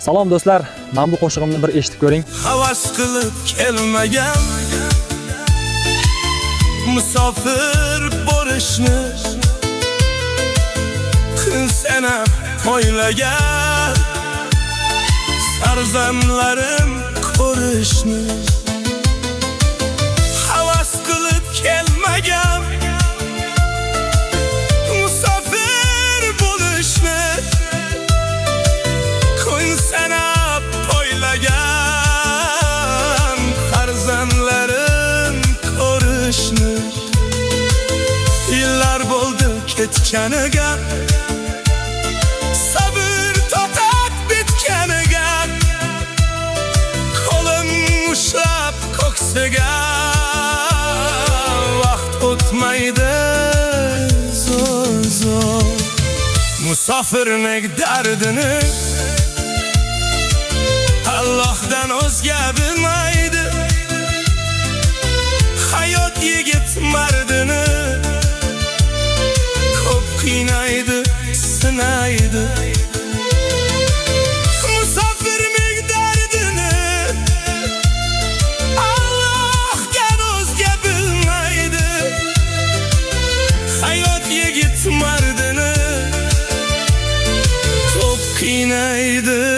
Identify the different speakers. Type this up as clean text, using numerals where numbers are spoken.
Speaker 1: Salom do'stlar, men bu qo'shig'imni bir eshitib ko'ring.
Speaker 2: Havas qilib kelmagan musofir bo'lishni kun sanab o'ylagan farzandlarim ko'rishni havas qilib kelmagan musofir bo'lishni kun sanab o'ylagan farzandlarim ko'rishni yillar bo'ldi ketganiga sabr to'xtab bitganiga qo'lim ushlab ko'ksiga vaqt o'tmaydi zo'r musofirning dardini Allohdan o'zga bilmaydi hayot yigit mardini ko'p qiynaydi sinaydi musofirning dardini Allohdan o'zga bilmaydi hayot yigit mardini ko'p qiynaydi